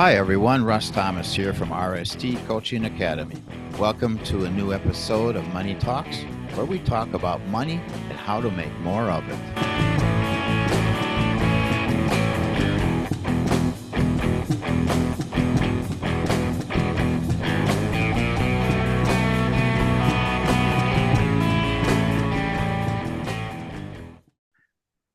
Hi everyone, Russ Thomas here from RST Coaching Academy. Welcome to a new episode of Money Talks, where we talk about money and how to make more of it.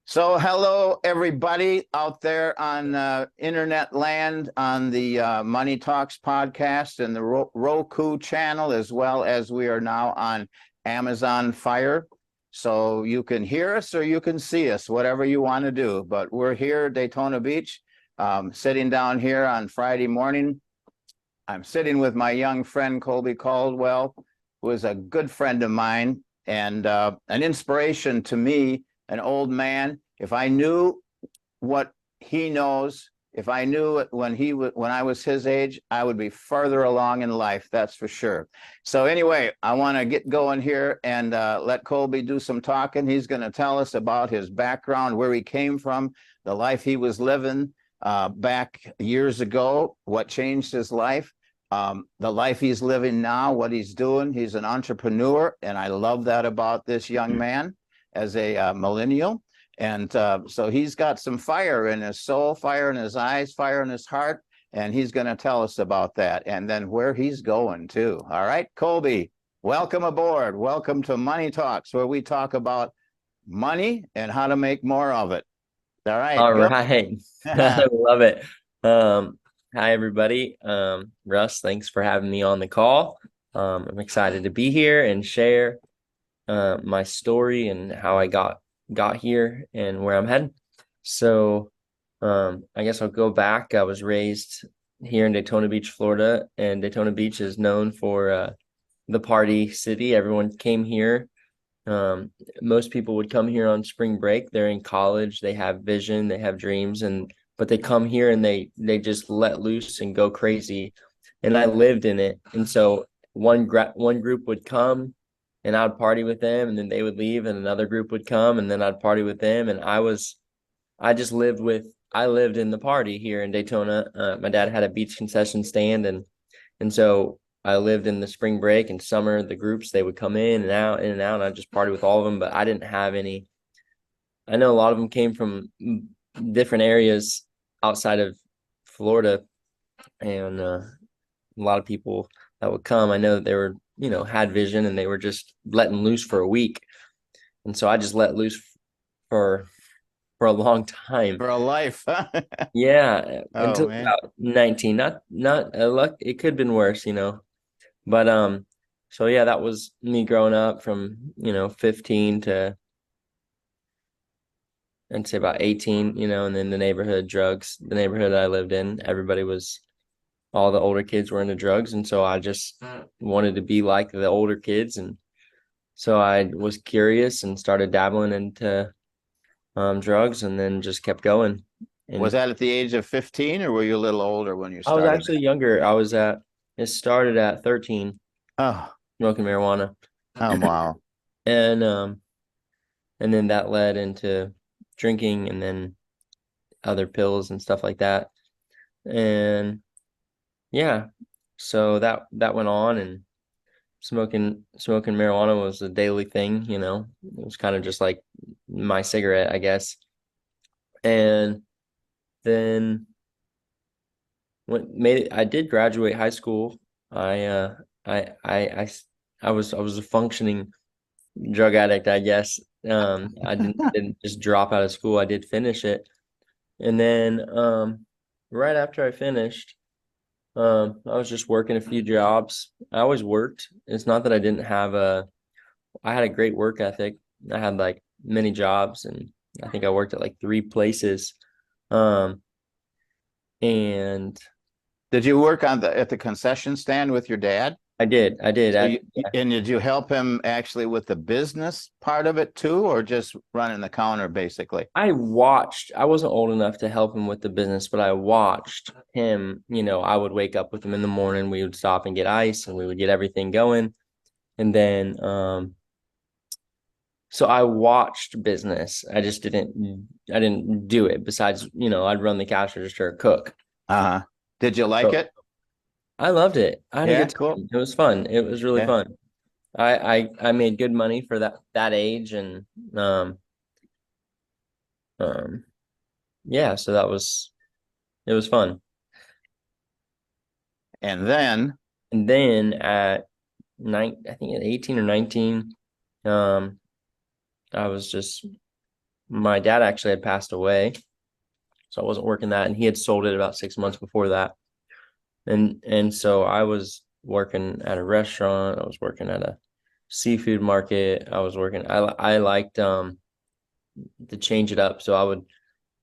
So hello, everybody out there on internet land, on the Money Talks podcast and the Roku channel, as well as we are now on Amazon Fire. So you can hear us or you can see us, whatever you want to do. But we're here at Daytona Beach, sitting down here on Friday morning. I'm sitting with my young friend, Colby Caldwell, who is a good friend of mine and an inspiration to me, an old man. If I knew what he knows, if I knew it when I was his age, I would be further along in life, that's for sure. So anyway, I want to get going here and let Colby do some talking. He's going to tell us about his background, where he came from, the life he was living back years ago, what changed his life, the life he's living now, what he's doing. He's an entrepreneur, and I love that about this young man as a millennial. And so he's got some fire in his soul, fire in his eyes, fire in his heart, and he's going to tell us about that and then where he's going too. All right, Colby, welcome aboard. Welcome to Money Talks, where we talk about money and how to make more of it. All right. All right. I love it. Hi, everybody. Russ, thanks for having me on the call. I'm excited to be here and share my story and how I got here and where I'm headed. So I guess I'll go back. I was raised here in Daytona Beach, Florida, and Daytona Beach is known for the party city. Everyone came here. Most people would come here on spring break. They're in college, they have vision, they have dreams, but they come here and they just let loose and go crazy. And I lived in it. And so one group would come and I'd party with them, and then they would leave, and another group would come, and then I'd party with them. And I lived in the party here in Daytona. My dad had a beach concession stand, and so I lived in the spring break and summer. The groups, they would come in and out, and I'd just party with all of them. But I didn't have any. I know a lot of them came from different areas outside of Florida, and a lot of people that would come, I know that they were, had vision, and they were just letting loose for a week. And so I just let loose for a long time. For a life. Yeah. Until about 19. Not luck. It could have been worse, But so yeah, that was me growing up from 15 to I'd say about 18, and then the neighborhood I lived in, all the older kids were into drugs. And so I just wanted to be like the older kids. And so I was curious and started dabbling into drugs, and then just kept going. And was that at the age of 15, or were you a little older when you started? I was actually younger. It started at 13. Oh, smoking marijuana. Oh, wow. And then that led into drinking, and then other pills and stuff like that. And yeah, so that went on, and smoking marijuana was a daily thing. It was kind of just like my cigarette, I guess. And then I did graduate high school. I was a functioning drug addict, I guess. I didn't just drop out of school. I did finish it. And then right after I finished, I was just working a few jobs. I always worked. It's not that I didn't have I had a great work ethic. I had like many jobs, and I think I worked at like 3 places. And did you work at the concession stand with your dad? I did. So and did you help him actually with the business part of it too, or just running the counter basically? I wasn't old enough to help him with the business, but I watched him. I would wake up with him in the morning. We would stop and get ice, and we would get everything going. And then, so I watched business. I didn't do it. Besides, I'd run the cash register or cook. Uh-huh. Did you like So it? I loved it. I had a Yeah, good cool. time. It was fun. It was really Yeah. fun. I made good money for that age, and um um yeah, so it was fun. And then, And then at I think at 18 or 19, um I was just my dad actually had passed away, so I wasn't working that, and he had sold it about 6 months before that. And so I was working at a restaurant, I was working at a seafood market, I liked to change it up. So I would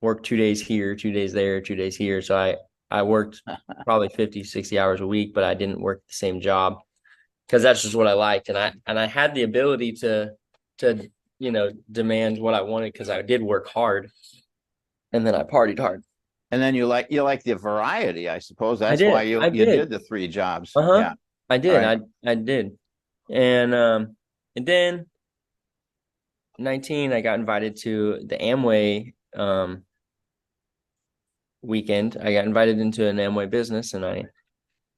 work 2 days here, 2 days there, 2 days here. So I worked probably 50, 60 hours a week, but I didn't work the same job because that's just what I liked. And I had the ability to demand what I wanted because I did work hard, and then I partied hard. and then you like the variety, I suppose. I That's why did. you I you did. did the 3 jobs. Uh-huh. Yeah. I All did. right. I did. And then 19, I got invited to the Amway weekend. I got invited into an Amway business, and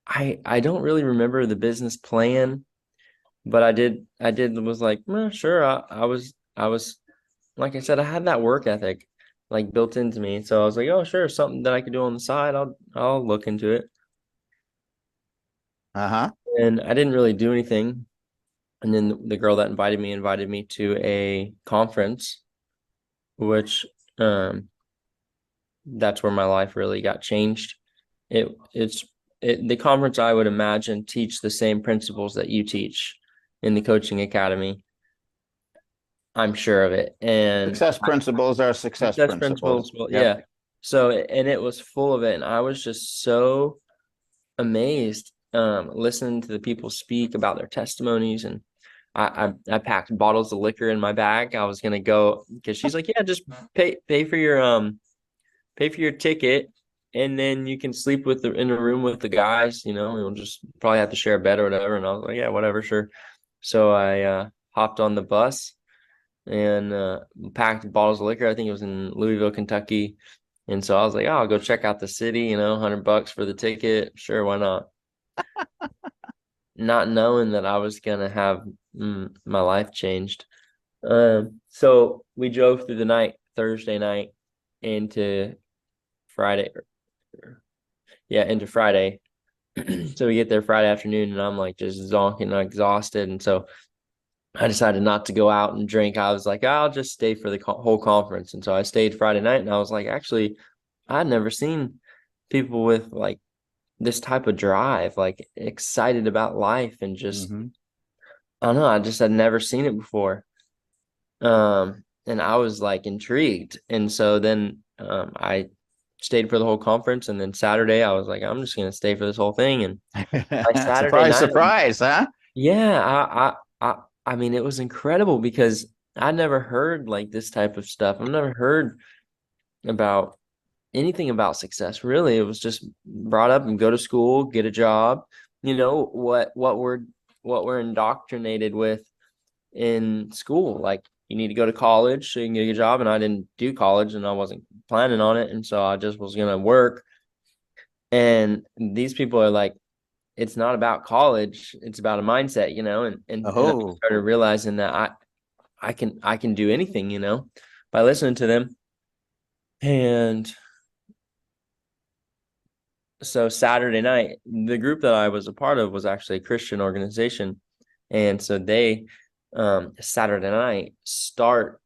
I don't really remember the business plan, but I did was like, well, sure. I was like I said, I had that work ethic like built into me. So I was like, oh, sure, something that I could do on the side. I'll look into it. Uh-huh. And I didn't really do anything. And then the girl that invited me to a conference, which that's where my life really got changed. The conference, I would imagine, teach the same principles that you teach in the coaching academy. I'm sure of it. And Success principles are success success principles. principles, well, Yep. yeah. So, and it was full of it. And I was just so amazed, listening to the people speak about their testimonies. And I packed bottles of liquor in my bag. I was gonna go because she's like, yeah, just pay for your ticket, and then you can sleep in a room with the guys. You'll just probably have to share a bed or whatever. And I was like, yeah, whatever, sure. So I hopped on the bus and packed bottles of liquor. I think it was in Louisville, Kentucky. And so I was like, oh, I'll go check out the city, $100 for the ticket. Sure, why not? Not knowing that I was gonna have my life changed. So we drove through the night, Thursday night, into Friday. Into Friday. So we get there Friday afternoon, and I'm like just zonking and exhausted. And so I decided not to go out and drink. I was like, I'll just stay for the whole conference. And so I stayed Friday night, and I was like, actually, I'd never seen people with like this type of drive, like excited about life, and just, Mm-hmm. I don't know, I just had never seen it before. And I was like intrigued. And so then I stayed for the whole conference, and then Saturday I was like, I'm just gonna stay for this whole thing. And by Saturday Surprise, night, surprise, huh? yeah, I mean, it was incredible because I never heard like this type of stuff. I've never heard about anything about success, really. It was just brought up and go to school, get a job. What we're indoctrinated with in school. Like, you need to go to college so you can get a job. And I didn't do college, and I wasn't planning on it. And so I just was gonna work. And these people are like, it's not about college, it's about a mindset, and I Oh, started realizing that I can do anything, by listening to them. And so Saturday night, the group that I was a part of was actually a Christian organization. And so they Saturday night start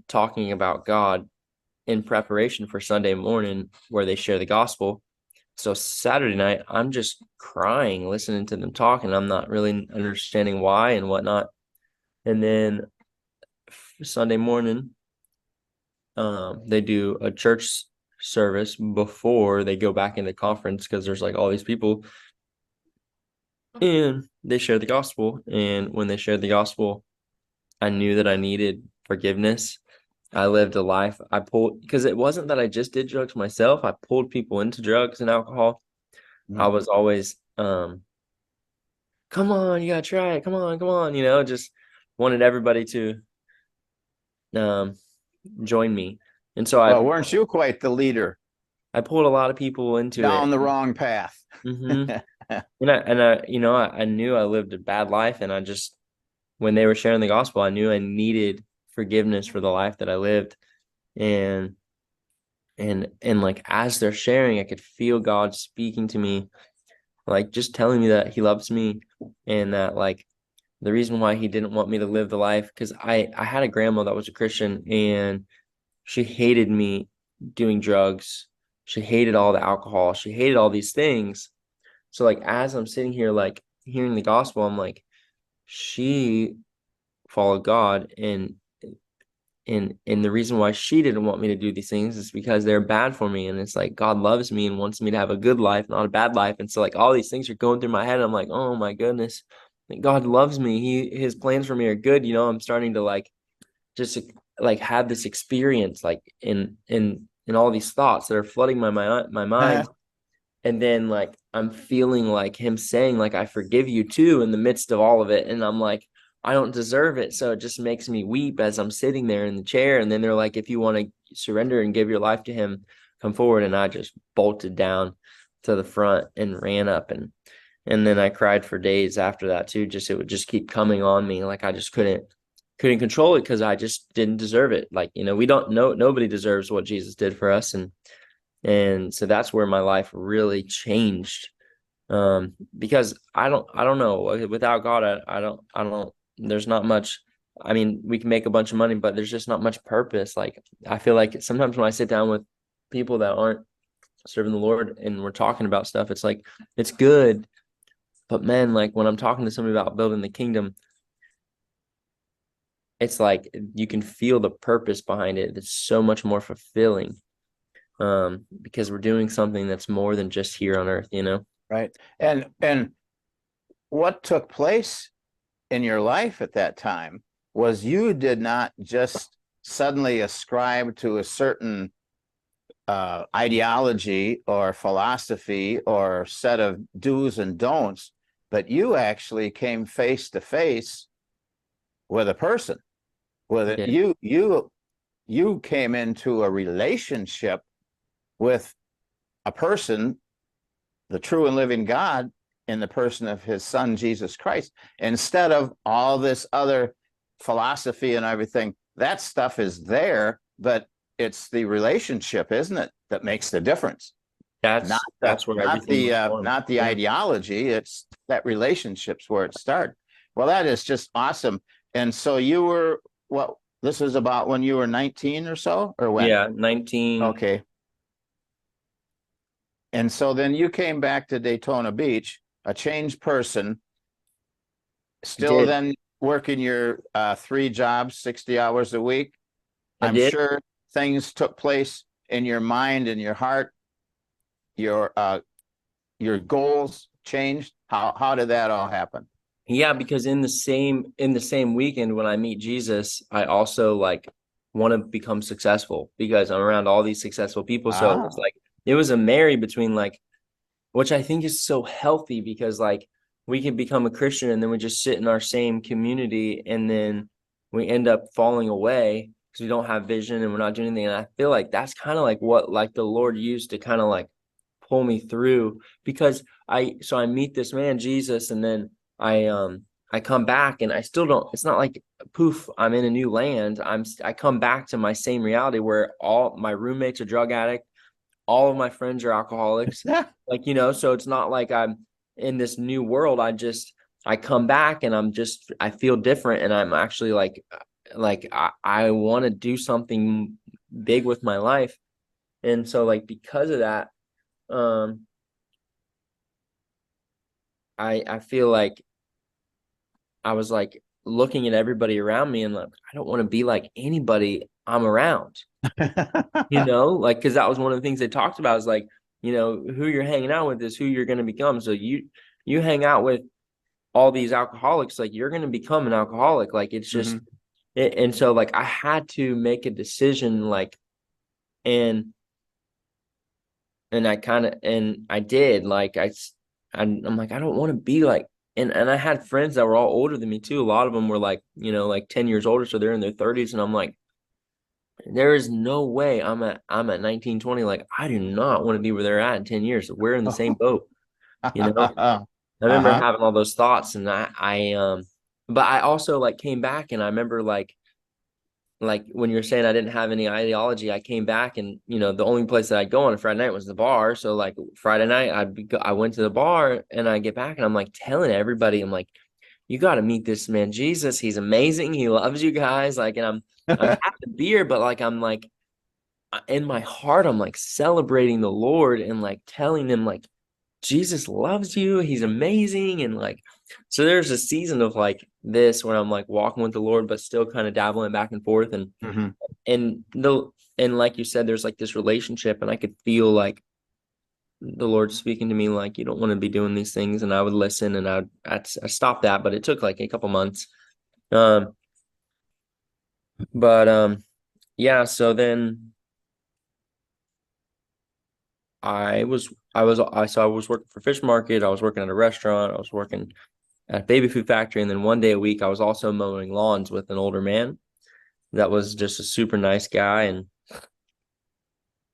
talking about God in preparation for Sunday morning, where they share the gospel. So Saturday night, I'm just crying, listening to them talk, and I'm not really understanding why and whatnot. And then Sunday morning, they do a church service before they go back into conference, because there's like all these people, and they share the gospel. And when they shared the gospel, I knew that I needed forgiveness. I lived a life. I pulled, because it wasn't that I just did drugs myself. I pulled people into drugs and alcohol. I was always, come on, you gotta try it. Come on, just wanted everybody to um, join me. And so well, weren't you quite the leader? pulled a lot of people into down it. the wrong path. Mm-hmm. And I you know, I knew I lived a bad life, and I just, when they were sharing the gospel, I knew I needed forgiveness for the life that I lived. And like, as they're sharing, I could feel God speaking to me, like just telling me that he loves me, and that like the reason why he didn't want me to live the life, because I had a grandma that was a Christian, and she hated me doing drugs. She hated all the alcohol. She hated all these things. So like, as I'm sitting here like hearing the gospel, I'm like, she followed God, and the reason why she didn't want me to do these things is because they're bad for me. And it's like, God loves me and wants me to have a good life, not a bad life. And so like, all these things are going through my head. I'm like, oh my goodness, God loves me. His plans for me are good. I'm starting to like just like have this experience, like in all these thoughts that are flooding my mind. And then like, I'm feeling like him saying like, I forgive you too, in the midst of all of it. And I'm like, I don't deserve it. So it just makes me weep as I'm sitting there in the chair. And then they're like, if you want to surrender and give your life to him, come forward. And I just bolted down to the front and ran up, and then I cried for days after that too. It would just keep coming on me. Like, I just couldn't control it, because I just didn't deserve it. Like, we don't know, nobody deserves what Jesus did for us. And so that's where my life really changed. Because I don't know, without God, I don't, there's not much. I mean, we can make a bunch of money, but there's just not much purpose. Like, I feel like sometimes when I sit down with people that aren't serving the Lord and we're talking about stuff, it's like, it's good. But man, like when I'm talking to somebody about building the kingdom, it's like you can feel the purpose behind it. It's so much more fulfilling, because we're doing something that's more than just here on earth, Right. And what took place in your life at that time was you did not just suddenly ascribe to a certain ideology or philosophy or set of do's and don'ts, but you actually came face to face with a person. With it, Yeah. you came into a relationship with a person, the true and living God, in the person of his son, Jesus Christ, instead of all this other philosophy and everything. That stuff is there, but it's the relationship, isn't it, that makes the difference? That's where everything was born. Not the Yeah. ideology. It's that relationship's where it started. Well, that is just awesome. And so you were, what, this was about when you were 19 or so, or when? Yeah, 19. Okay. And so then you came back to Daytona Beach, a changed person, still Did. then working your 3 jobs, 60 hours a week. I I'm did. sure things took place in your mind and your heart. Your goals changed. How did that all happen? Yeah, because in the same weekend when I meet Jesus, I also like want to become successful, because I'm around all these successful people. So it's Ah. like, it was a marry between like, which I think is so healthy, because like we can become a Christian and then we just sit in our same community, and then we end up falling away because we don't have vision and we're not doing anything. And I feel like that's kind of like what like the Lord used to kind of like pull me through, because I meet this man, Jesus, and then I come back and I still don't, it's not like poof, I'm in a new land. I come back to my same reality where all my roommates are drug addicts, all of my friends are alcoholics. Like, so it's not like I'm in this new world. I come back and I feel different, and I'm actually like I want to do something big with my life. And so like, because of that, I feel like I was like looking at everybody around me and like, I don't want to be like anybody I'm around, like, because that was one of the things they talked about, is like, who you're hanging out with is who you're going to become. So you hang out with all these alcoholics, like you're going to become an alcoholic. Like, it's just, and so like, I had to make a decision, like, and I did, like, I'm like, I don't want to be like, and I had friends that were all older than me too. A lot of them were like, like 10 years older. So they're in their 30s. And I'm like, there is no way I'm at 19, 20. Like, I do not want to be where they're at in 10 years. We're in the same boat, you know? I remember Uh-huh. having all those thoughts, and but I also like came back, and I remember like when you're saying I didn't have any ideology, I came back, and the only place that I'd go on a Friday night was the bar. So like Friday night, I went to the bar, and I get back, and I'm like telling everybody, I'm like, you got to meet this man, Jesus. He's amazing. He loves you guys. Like, and I'm having a beer, but like I'm like in my heart, I'm like celebrating the Lord and like telling them like Jesus loves you. He's amazing. And like, so there's a season of like this where I'm like walking with the Lord, but still kind of dabbling back and forth. Mhm. And like you said, there's like this relationship, and I could feel like the Lord speaking to me, like, you don't want to be doing these things. And I would listen, and I'd stop that, but it took like a couple months. Um, but yeah, so then I was working for fish market. I was working at a restaurant. I was working at a baby food factory. And then one day a week, I was also mowing lawns with an older man that was just a super nice guy.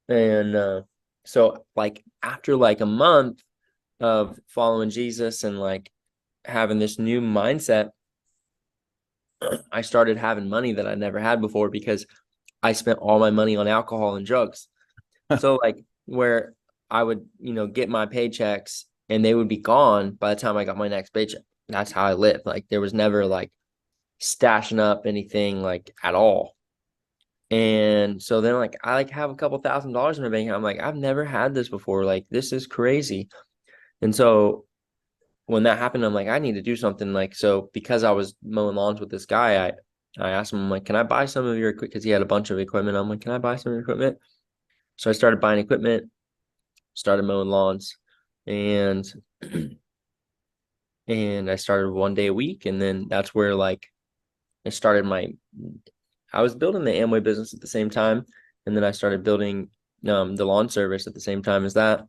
And so like after like a month of following Jesus and like having this new mindset, I started having money that I never had before because I spent all my money on alcohol and drugs. So like where I would, get my paychecks and they would be gone by the time I got my next paycheck. That's how I lived. Like there was never like stashing up anything like at all. And so then like I like have a couple $1,000s in my bank account. I'm like, I've never had this before. Like this is crazy. And so when that happened, I'm like, I need to do something. Like, so because I was mowing lawns with this guy, I asked him, I'm like, can I buy some of your equipment? Because he had a bunch of equipment. I'm like, can I buy some of your equipment? So I started buying equipment, started mowing lawns, and and I started one day a week. And then that's where like I started I was building the Amway business at the same time. And then I started building the lawn service at the same time as that.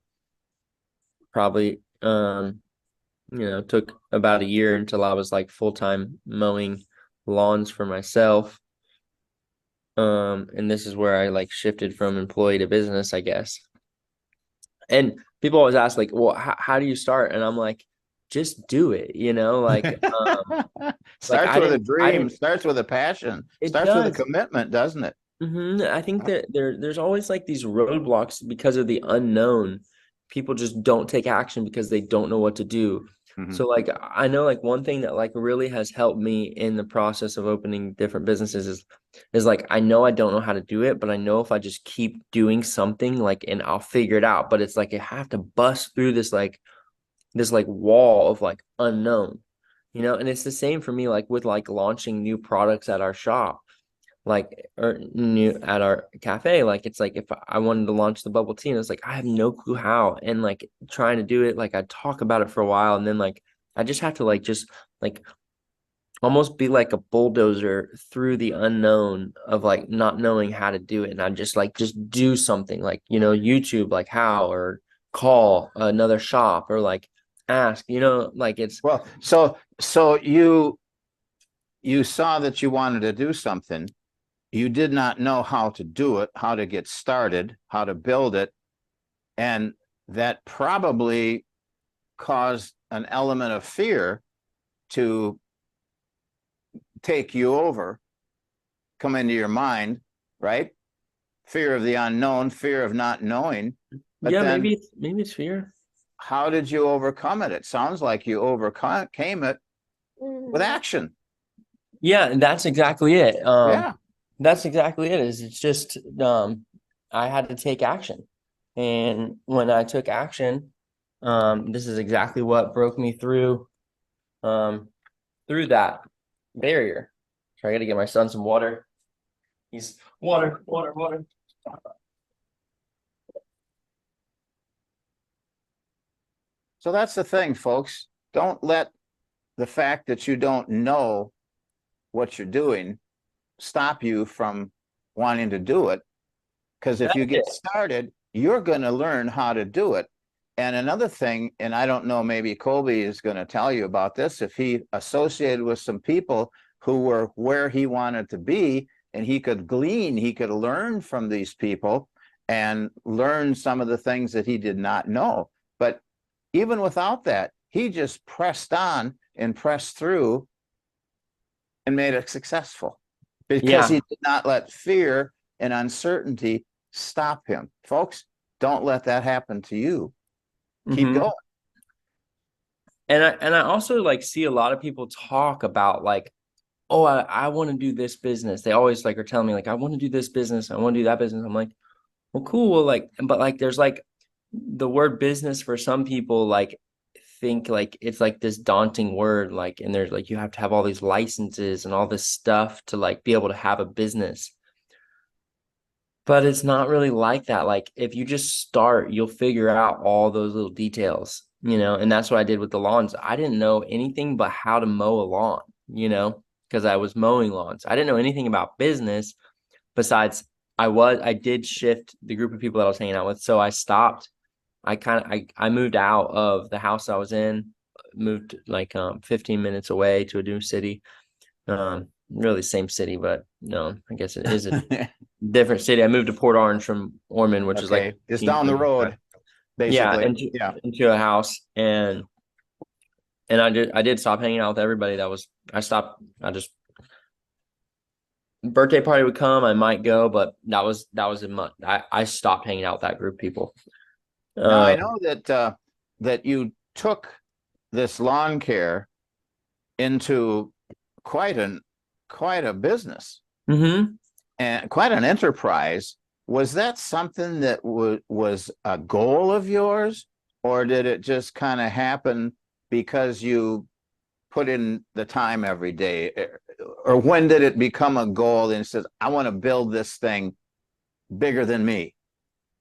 Probably took about a year until I was like full-time mowing lawns for myself. And this is where I like shifted from employee to business, I guess. And people always ask like, well, how do you start? And I'm like, just do it, like Starts with a I dream, didn't, starts with a passion, it starts with a does. commitment, doesn't it? I think that there's always like these roadblocks because of the unknown. People just don't take action because they don't know what to do. Mhm. So like I know like one thing that like really has helped me in the process of opening different businesses is like I know I don't know how to do it, but I know if I just keep doing something like and I'll figure it out. But it's like I have to bust through this wall of like unknown, and it's the same for me like with like launching new products at our shop like or new at our cafe. Like it's like if I wanted to launch the bubble tea and it's like I have no clue how, and like trying to do it, like I talk about it for a while and then like I just have to like just like almost be like a bulldozer through the unknown of like not knowing how to do it. And I just do something like YouTube, like how, or call another shop, or like ask, like it's Well, so you saw that you wanted to do something. You did not know how to do it, how to get started, how to build it, and that probably caused an element of fear to take you over, come into your mind, right? Fear of the unknown, fear of not knowing. But yeah, then maybe it's fear. how did you overcome it? It sounds like you overcame it with action. Yeah, and that's exactly it. Yeah. That's exactly it. It's just I had to take action. And when I took action, this is exactly what broke me um through that barrier. So I gotta get my son some water. He's water. So that's the thing, folks. Don't let the fact that you don't know what you're doing stop you from wanting to do it. Because if That's you get it. started, you're going to learn how to do it. And another thing, and I don't know, maybe Colby is going to tell you about this, if he associated with some people who were where he wanted to be, and he could glean, he could learn from these people and learn some of the things that he did not know. But even without that, he just pressed on and pressed through and made it successful because he did not let fear and uncertainty stop him. Folks, don't let that happen to you. Keep going. And I also like see a lot of people talk about like, oh, I want to do this business. They always like are telling me like, I want to do this business. I want to do that business. I'm like, well, cool. Well, like, but like, there's like the word business for some people, like think like it's like this daunting word, like, and there's like, you have to have all these licenses and all this stuff to like be able to have a business. But it's not really like that. Like if you just start, you'll figure out all those little details, you know, and that's what I did with the lawns. I didn't know anything but how to mow a lawn, you know, because I was mowing lawns. I didn't know anything about business besides I did shift the group of people that I was hanging out with. So I stopped. I moved out of the house I was in, moved like 15 minutes away to a new city. Really same city, but no, I guess it is a different city. I moved to Port Orange from Ormond, which is like it's down the road, basically. Into a house, and I did stop hanging out with everybody. Birthday party would come, I might go, but that was a month. I stopped hanging out with that group of people. Now I know that you took this lawn care into quite a business and quite an enterprise. Was that something that was a goal of yours, or did it just kind of happen because you put in the time every day? Or when did it become a goal and it says, I want to build this thing bigger than me?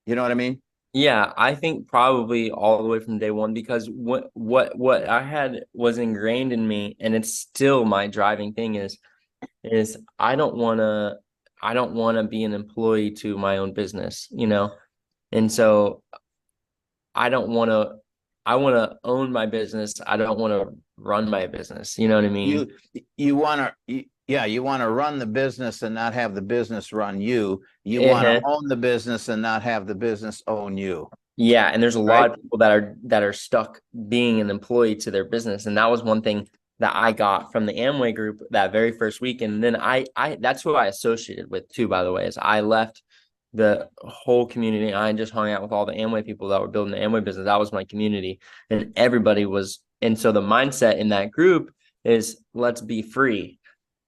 You know what I mean? Yeah, I think probably all the way from day one, because what I had was ingrained in me, and it's still my driving thing is I don't want to be an employee to my own business, you know? And so I want to own my business. I don't want to run my business. You know what I mean? You want to run the business and not have the business run you. You want to own the business and not have the business own you. Yeah, and there's a lot of people that are stuck being an employee to their business, and that was one thing that I got from the Amway group that very first week. And then I that's who I associated with too, by the way, is I left the whole community. I just hung out with all the Amway people that were building the Amway business. That was my community, and everybody was. And so the mindset in that group is let's be free,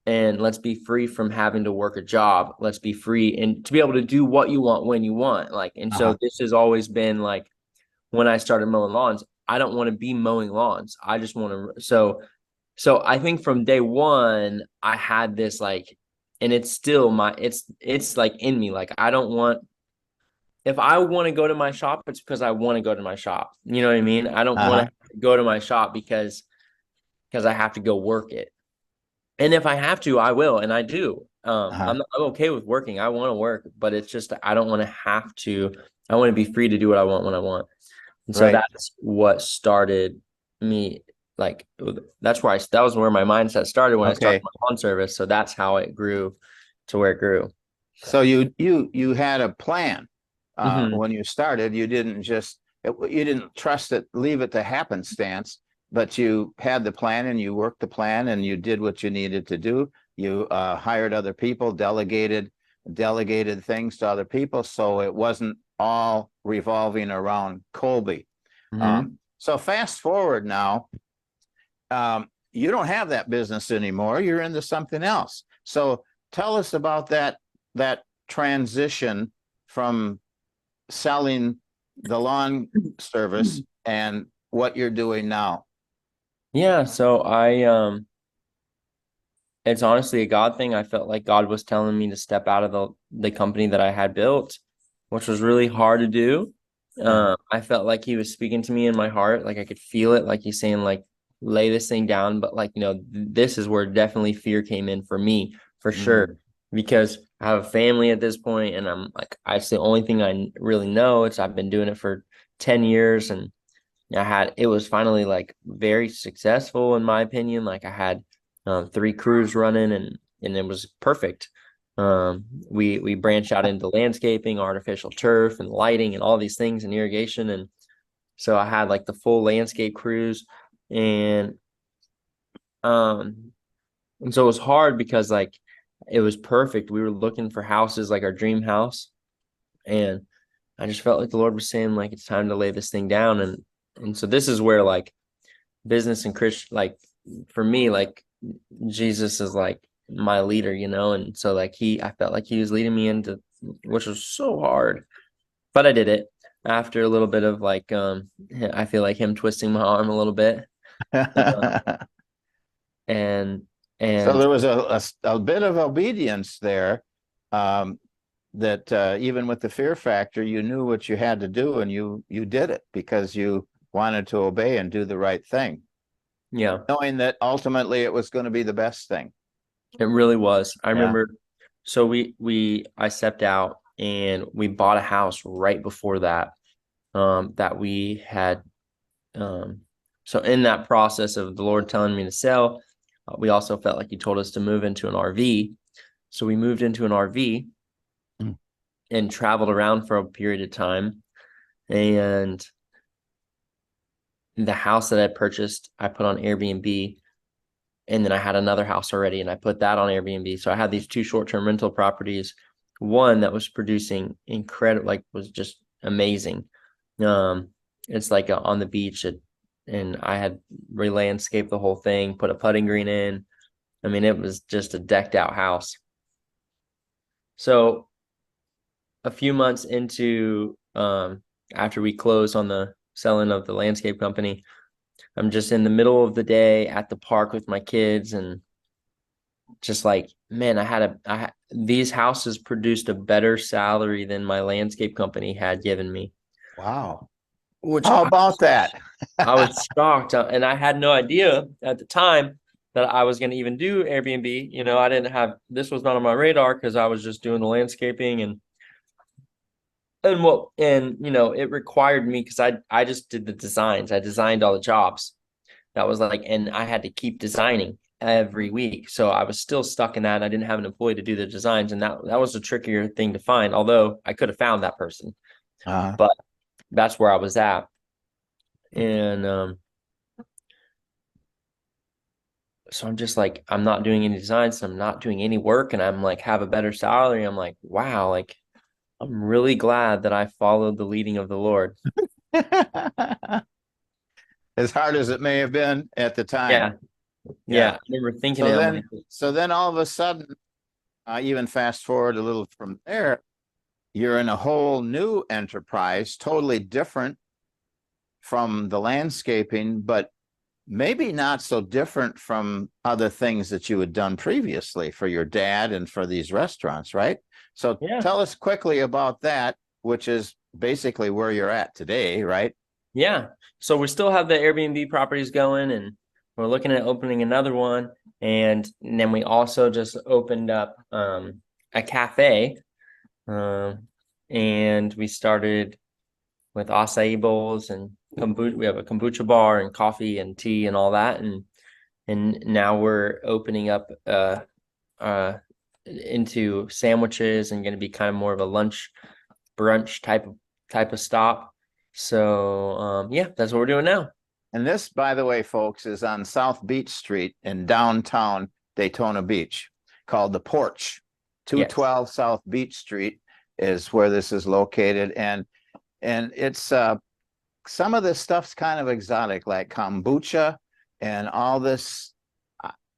and let's be free from having to work a job. Let's be free and to be able to do what you want when you want. Like, and so this has always been like when I started mowing lawns, I don't want to be mowing lawns. I just want to. So I think from day one, I had this like, and it's still it's like in me. Like, if I want to go to my shop, it's because I want to go to my shop. You know what I mean? I don't want to go to my shop because I have to go work it. And if I have to, I will. And I do. I'm okay with working. I want to work, but it's just, I don't want to have to. I want to be free to do what I want when I want. And so that's what started me. Like that was where my mindset started when I started my lawn service. So that's how it grew to where it grew. So you had a plan when you started. You didn't trust it, leave it to happenstance, but you had the plan and you worked the plan and you did what you needed to do. You hired other people, delegated things to other people. So it wasn't all revolving around Colby. So fast forward now. You don't have that business anymore. You're into something else. So tell us about that transition from selling the lawn service and what you're doing now. Yeah, so it's honestly a God thing. I felt like God was telling me to step out of the company that I had built, which was really hard to do. I felt like he was speaking to me in my heart. Like I could feel it, like he's saying, like, lay this thing down. But like, you know, this is where definitely fear came in for me, for sure, because I have a family at this point, and I'm like, it's the only thing I really know. I've been doing it for 10 years, and it was finally like very successful in my opinion. Like I had 3 crews running, and it was perfect. We branched out into landscaping, artificial turf, and lighting, and all these things, and irrigation. And so I had like the full landscape crews, and so it was hard because like it was perfect. We were looking for houses, like our dream house, and I just felt like the Lord was saying like it's time to lay this thing down. And so this is where like business and Christian, like for me, like Jesus is like my leader, and so like I felt like he was leading me into, which was so hard, but I did it after a little bit of like I feel like him twisting my arm a little bit. and So and there was a bit of obedience there, that even with the fear factor, you knew what you had to do, and you did it because you wanted to obey and do the right thing, yeah, knowing that ultimately it was going to be the best thing. it really was. I Yeah. remember, so I stepped out and we bought a house right before that, that we had. So in that process of the Lord telling me to sell, we also felt like he told us to move into an RV. So we moved into an RV and traveled around for a period of time. And the house that I purchased, I put on Airbnb. And then I had another house already, and I put that on Airbnb. So I had these two short-term rental properties, one that was producing incredible, like was just amazing. It's like on the beach, and I had re-landscaped the whole thing, put a putting green in. I mean, it was just a decked out house. So a few months into, after we closed on the selling of the landscape company, I'm just in the middle of the day at the park with my kids, and just like, man, these houses produced a better salary than my landscape company had given me. Wow. Which How about that? I was shocked, and I had no idea at the time that I was going to even do Airbnb. I didn't have, this was not on my radar because I was just doing the landscaping and it required me, because I just did the designs. I designed all the jobs. That was like, and I had to keep designing every week. So I was still stuck in that. I didn't have an employee to do the designs. And that was a trickier thing to find, although I could have found that person. But that's where I was at. And so I'm just like, I'm not doing any designs. I'm not doing any work. And I'm like, have a better salary. I'm like, wow, like, I'm really glad that I followed the leading of the Lord. As hard as it may have been at the time. Yeah. I remember thinking So then all of a sudden, even fast forward a little from there, you're in a whole new enterprise, totally different from the landscaping, but maybe not so different from other things that you had done previously for your dad and for these restaurants, right? So tell us quickly about that, which is basically where you're at today, right? Yeah. So we still have the Airbnb properties going, and we're looking at opening another one. And then we also just opened up a cafe. And we started with acai bowls and kombucha. We have a kombucha bar and coffee and tea and all that. And now we're opening up into sandwiches, and going to be kind of more of a lunch brunch type of stop. So that's what we're doing now. And this, by the way, folks, is on South Beach Street in downtown Daytona Beach, called The Porch. 212 South Beach Street is where this is located. And it's some of this stuff's kind of exotic, like kombucha and all this.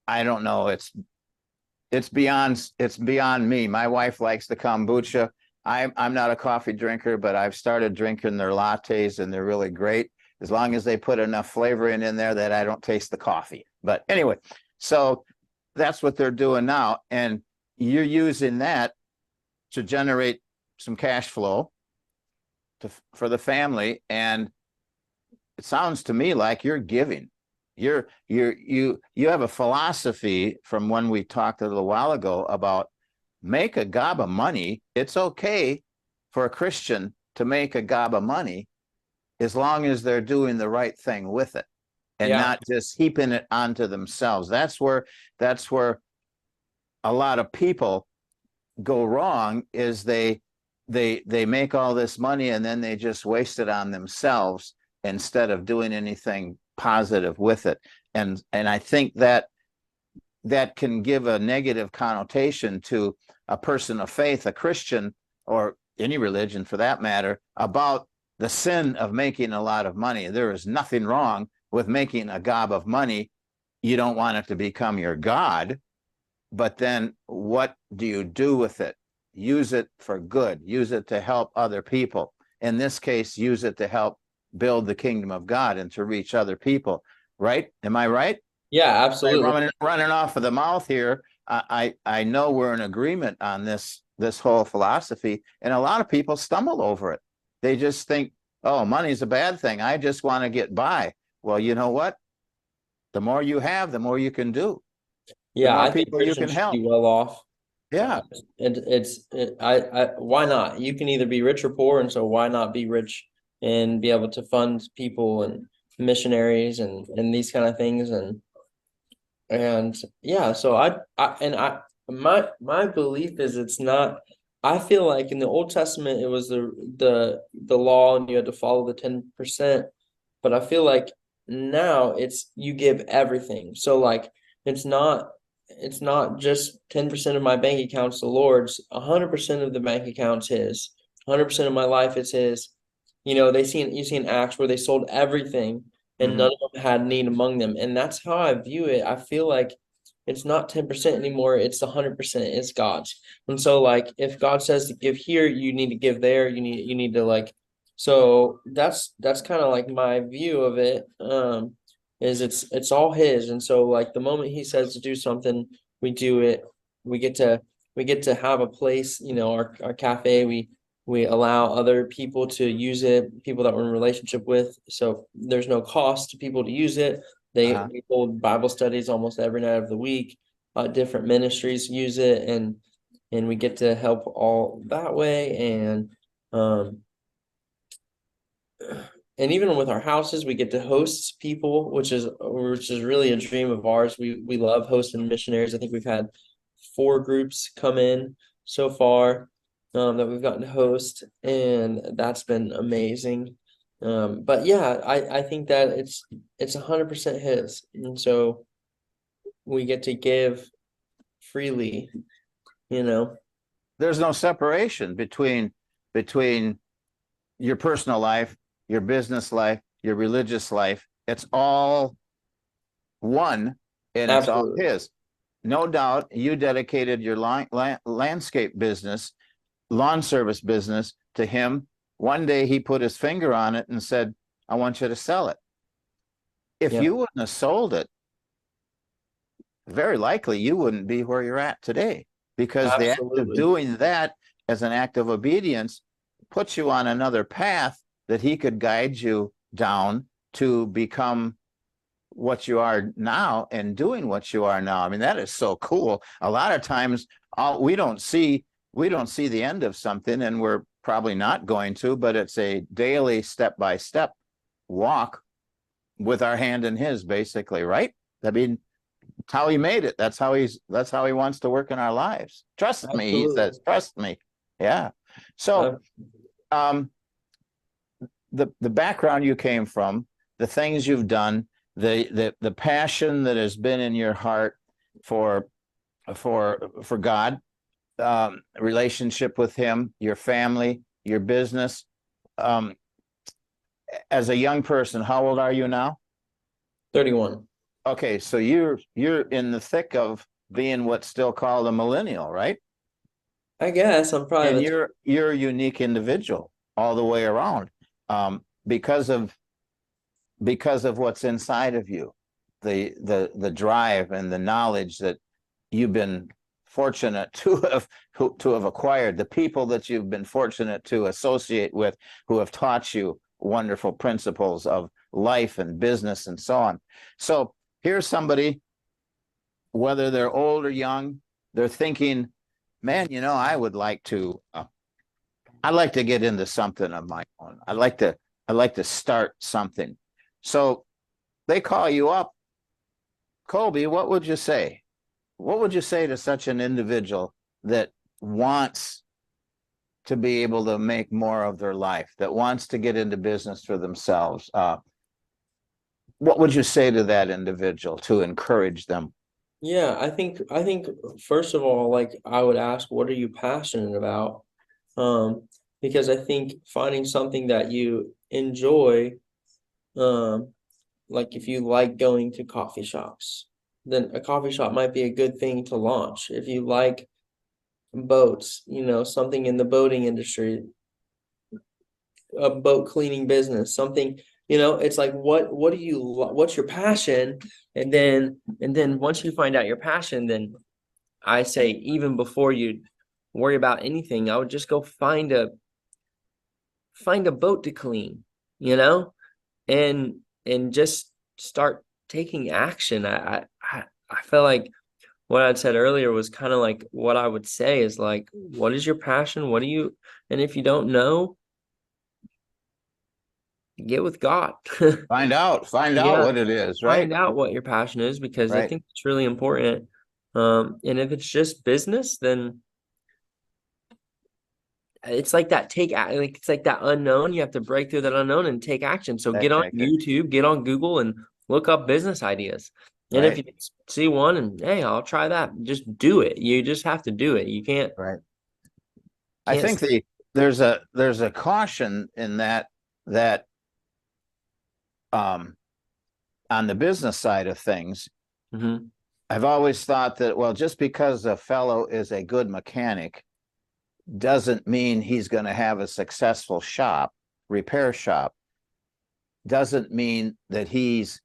I don't know. It's beyond me. My wife likes the kombucha. I'm not a coffee drinker, but I've started drinking their lattes, and they're really great, as long as they put enough flavor in there that I don't taste the coffee. But anyway, so that's what they're doing now. And you're using that to generate some cash flow for the family. And it sounds to me like you're giving. You have a philosophy from when we talked a little while ago about make a gob of money. It's okay for a Christian to make a gob of money as long as they're doing the right thing with it and not just heaping it onto themselves. That's where a lot of people go wrong is they make all this money and then they just waste it on themselves instead of doing anything positive with it. And I think that can give a negative connotation to a person of faith, a Christian, or any religion for that matter, about the sin of making a lot of money. There is nothing wrong with making a gob of money. You don't want it to become your God, but then what do you do with it? Use it for good. Use it to help other people. In this case, use it to help build the kingdom of God and to reach other people. Right? Am I right? Yeah, absolutely. Running off of the mouth here. I know we're in agreement on this whole philosophy, and a lot of people stumble over it. They just think, oh, money's a bad thing. I just want to get by. Well, you know what? The more you have, the more you can do. Yeah, the more I think people you can Christians should help. be well off. Yeah. Why not? You can either be rich or poor, and so why not be rich and be able to fund people and missionaries and these kind of things and yeah. So my belief is it's not. I feel like in the Old Testament it was the law and you had to follow the 10%, but I feel like now it's you give everything. So like it's not just 10% of my bank account's the Lord's, 100% of the bank account's his, 100% of my life is his. You see in Acts where they sold everything and none of them had need among them. And that's how I view it. I feel like it's not 10% anymore, it's 100%, it's God's. And so like if God says to give here, you need to give there, you need to like, so that's kind of like my view of it. Is it's all his. And so like the moment he says to do something, we do it. We get to have a place, our cafe, we allow other people to use it, people that we're in a relationship with. So there's no cost to people to use it. We hold Bible studies almost every night of the week. Different ministries use it, and we get to help all that way. And even with our houses, we get to host people, which is really a dream of ours. We love hosting missionaries. I think we've had 4 groups come in so far that we've gotten to host, and that's been amazing. But yeah, I think that it's 100% his, and so we get to give freely. There's no separation between your personal life, your business life, your religious life. It's all one, and Absolutely. It's all his. No doubt you dedicated your landscape business, lawn service business to him. One day he put his finger on it and said, I want you to sell it. If you wouldn't have sold it, very likely you wouldn't be where you're at today, because the act of doing that as an act of obedience puts you on another path that he could guide you down to become what you are now and doing what you are now. I mean, that is so cool. A lot of times we don't see the end of something, and we're probably not going to, but it's a daily step-by-step walk with our hand in his, basically, right? I mean, that's how he made it. That's how he wants to work in our lives. Trust me, he says, trust me. Yeah. So the background you came from, the things you've done, the passion that has been in your heart for God, relationship with him, your family, your business. As a young person, how old are you now? 31. Okay, so you're in the thick of being what's still called a millennial, right? I guess I'm probably. And you're a unique individual all the way around, because of what's inside of you, the drive and the knowledge that you've been fortunate to have acquired, the people that you've been fortunate to associate with, who have taught you wonderful principles of life and business and so on. So here's somebody, whether they're old or young, they're thinking, man, I'd like to get into something of my own. I'd like to start something. So they call you up. Colby, what would you say? What would you say to such an individual that wants to be able to make more of their life, that wants to get into business for themselves, what would you say to that individual to encourage them? Yeah, I think first of all, like I would ask, what are you passionate about? Because I think finding something that you enjoy, like if you like going to coffee shops, then a coffee shop might be a good thing to launch. If you like boats, something in the boating industry, a boat cleaning business, something, it's like what do you what's your passion? And then once you find out your passion, then I say even before you worry about anything, I would just go find a boat to clean, you know, and just start taking action. I feel like what I'd said earlier was kind of like what I would say is like, what is your passion? And if you don't know, get with God. Find out Yeah, what it is, right? find out what your passion is, because I Right. think it's really important. And if it's just business, then it's like that it's like that unknown. You have to break through that unknown and take action. So get on YouTube, get on Google and look up business ideas. And if Right. you see one and hey, I'll try that, just do it. You just have to do it. You can't Right. I can't think there's a caution in that on the business side of things. Mhm. I've always thought that, well, just because a fellow is a good mechanic doesn't mean he's going to have a successful repair shop. Doesn't mean that he's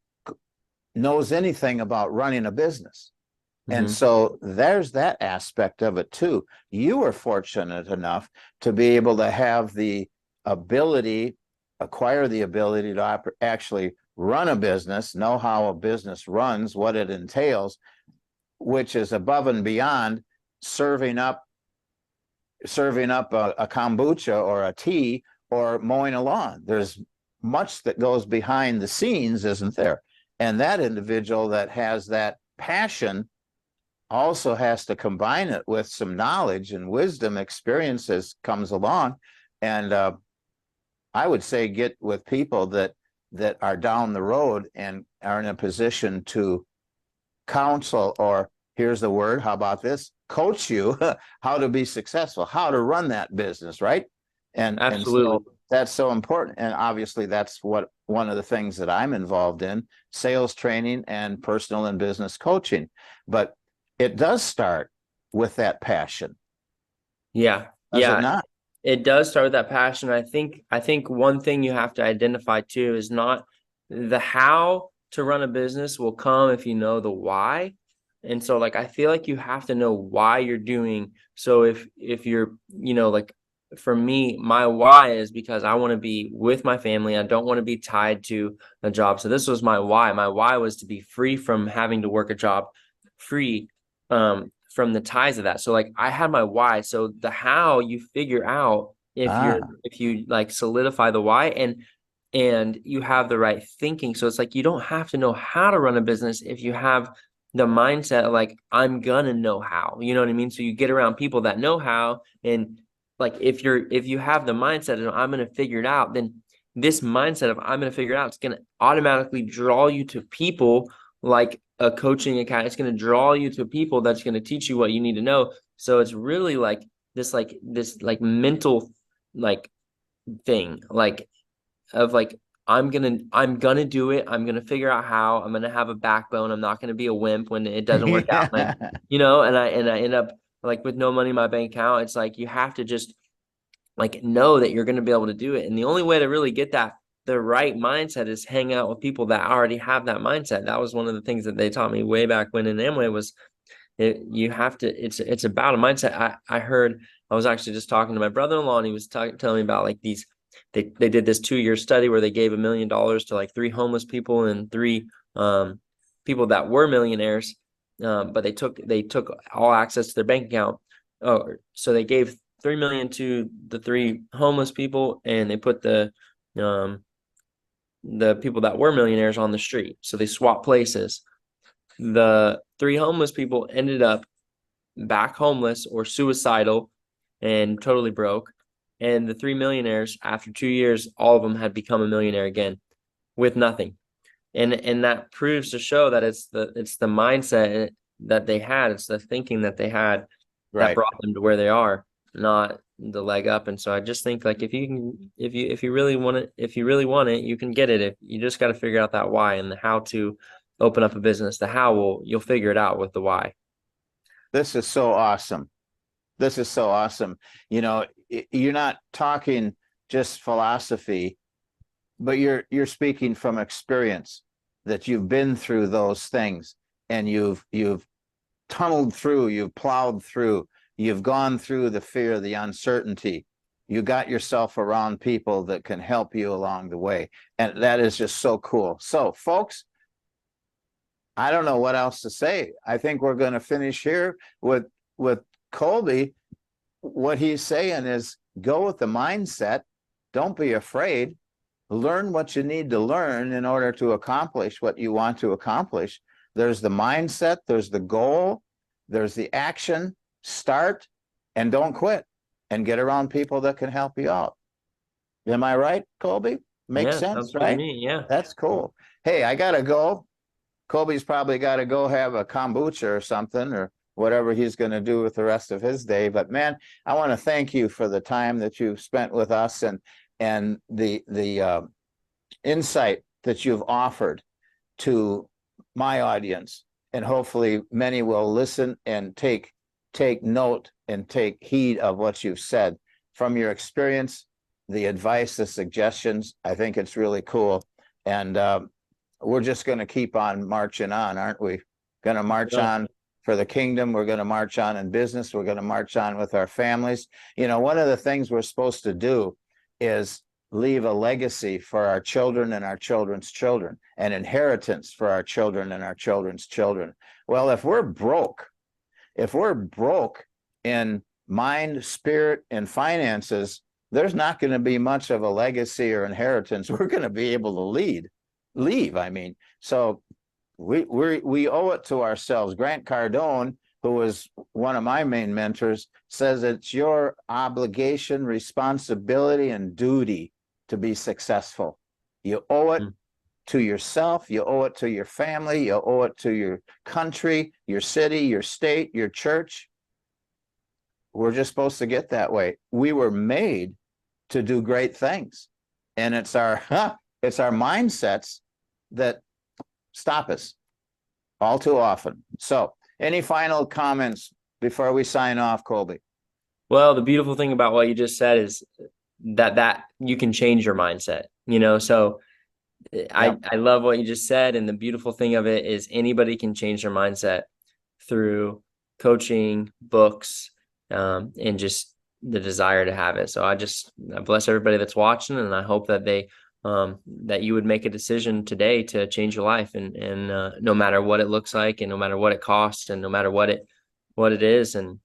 knows anything about running a business. And Mhm. so there's that aspect of it too. You were fortunate enough to be able to have the ability, acquire the ability to actually run a business, know how a business runs, what it entails, which is above and beyond serving up a kombucha or a tea or mowing a lawn. There's much that goes behind the scenes, isn't there? And that individual that has that passion also has to combine it with some knowledge and wisdom, experiences comes along. And I would say get with people that are down the road and are in a position to counsel, or here's the word, how about this, coach you how to be successful, how to run that business, right? And Absolutely. so that's so important. And obviously that's what one of the things that I'm involved in, sales training and personal and business coaching. But it does start with that passion, Yeah. does it Yeah. not? It does start with that passion. I think one thing you have to identify too is not the how to run a business will come if you know the why. And so like I feel like you have to know why you're doing. So if you're, like for me, my why is because I want to be with my family. I don't want to be tied to a job. So this was my why. My why was to be free from having to work a job, free from the ties of that. So like I had my why. So the how you figure out if you like solidify the why and you have the right thinking. So it's like you don't have to know how to run a business if you have the mindset of like I'm gonna know how. You know what I mean? So you get around people that know how, and like if you have the mindset of I'm gonna figure it out, then this mindset of I'm gonna figure it out, it's gonna automatically draw you to people like a coaching account. It's going to draw you to people that's going to teach you what you need to know. So it's really like this mental like thing like of like I'm gonna do it. I'm gonna figure out how. I'm gonna have a backbone. I'm not gonna be a wimp when it doesn't work out. And I end up like with no money in my bank account. It's like you have to just like know that you're gonna be able to do it. And the only way to really get that the right mindset is hang out with people that already have that mindset. That was one of the things that they taught me way back when in Amway was you have to it's about a mindset. I heard I was actually just talking to my brother-in-law and he was telling me about like these they did this 2-year study where they gave $1 million to like 3 homeless people and 3 people that were millionaires, but they took all access to their bank account. Oh, so they gave 3 million to the 3 homeless people and they put um the people that were millionaires on the street. So they swapped places. The 3 homeless people ended up back homeless or suicidal and totally broke. And the 3 millionaires, after 2 years, all of them had become a millionaire again with nothing. And that proves to show that it's the mindset that they had, it's the thinking that they had that brought them to where they are, not the leg up. And so I just think, like, if you really want it, you can get it. If you just got to figure out that why and the how to open up a business. The how you'll figure it out with the why. This is so awesome. This is so awesome. You know, you're not talking just philosophy, but you're speaking from experience, that you've been through those things, and you've tunneled through, you've plowed through, you've gone through the fear, the uncertainty. You got yourself around people that can help you along the way. And that is just so cool. So, folks, I don't know what else to say. I think we're going to finish here with Colby. What he's saying is, go with the mindset. Don't be afraid. Learn what you need to learn in order to accomplish what you want to accomplish. There's the mindset, there's the goal, there's the action. Start and don't quit, and get around people that can help you out. Am I right, Colby? Makes sense, right? Yeah. That's cool. Hey, I got to go. Colby's probably got to go have a kombucha or something, or whatever he's going to do with the rest of his day. But man, I want to thank you for the time that you've spent with us, and the insight that you've offered to my audience. And hopefully many will listen and take note and take heed of what you've said. From your experience, the advice, the suggestions, I think it's really cool. And we're just going to keep on marching on, aren't we? Going to march on for the kingdom. We're going to march on in business. We're going to march on with our families. You know, one of the things we're supposed to do is leave a legacy for our children and our children's children, an inheritance for our children and our children's children. Well, if we're broke in mind, spirit, and finances, there's not going to be much of a legacy or inheritance we're going to be able to leave. I mean, so we owe it to ourselves. Grant Cardone, who was one of my main mentors, says it's your obligation, responsibility, and duty to be successful. You owe it to yourself, you owe it to your family, you owe it to your country, your city, your state, your church. We're just supposed to get that way. We were made to do great things, and it's our mindsets that stop us all too often. So, any final comments before we sign off, Colby? Well, the beautiful thing about what you just said is that you can change your mindset, you know. So I love what you just said, and the beautiful thing of it is anybody can change their mindset through coaching, books, and just the desire to have it. So I bless everybody that's watching, and I hope that that you would make a decision today to change your life, and no matter what it looks like, and no matter what it costs, and no matter what it is, and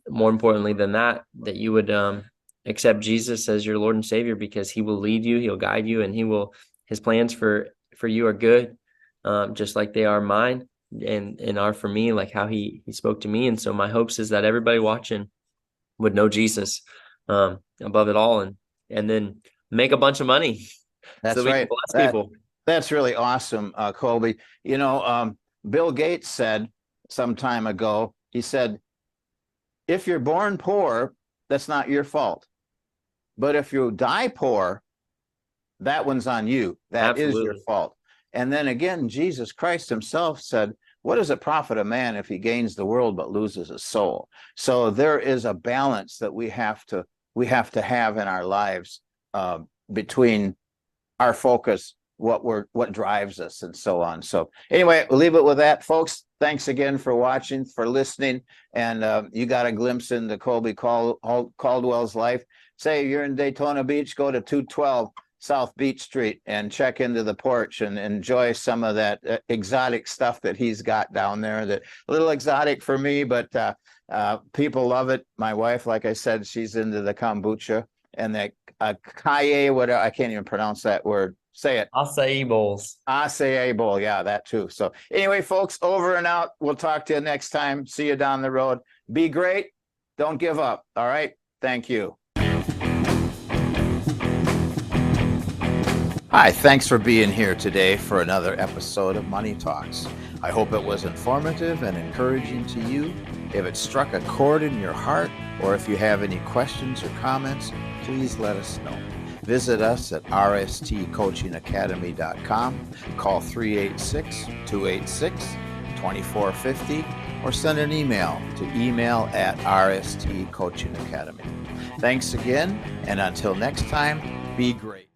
more importantly than that you would accept Jesus as your Lord and Savior, because he will lead you, he'll guide you, and his plans for you are good, just like they are mine and are for me, like how he spoke to me. And so my hopes is that everybody watching would know Jesus above it all, and then make a bunch of money. That's so we right. can bless people. That's really awesome, Colby. You know, Bill Gates said some time ago, he said, if you're born poor, that's not your fault. But if you die poor, that one's on you. That Absolutely. Is your fault. And then again, Jesus Christ himself said, what does it profit a man if he gains the world but loses his soul? So there is a balance that we have to have in our lives, between our focus, what drives us, and so on. So anyway, we'll leave it with that, folks. Thanks again for watching, for listening, and you got a glimpse into Colby Caldwell's life. Say you're in Daytona Beach, go to 212 South Beach Street and check into the porch and enjoy some of that exotic stuff that he's got down there. That a little exotic for me, but people love it. My wife, like I said, she's into the kombucha. and the acai, whatever, I can't even pronounce that word. Say it. Acai bowls. Acai bowl. Yeah, that too. So anyway, folks, over and out. We'll talk to you next time. See you down the road. Be great. Don't give up. All right. Thank you. Hi, thanks for being here today for another episode of Money Talks. I hope it was informative and encouraging to you. If it struck a chord in your heart, or if you have any questions or comments, please let us know. Visit us at rstcoachingacademy.com, call 386-286-2450, or send an email to email@rstcoachingacademy. Thanks again, and until next time, be great.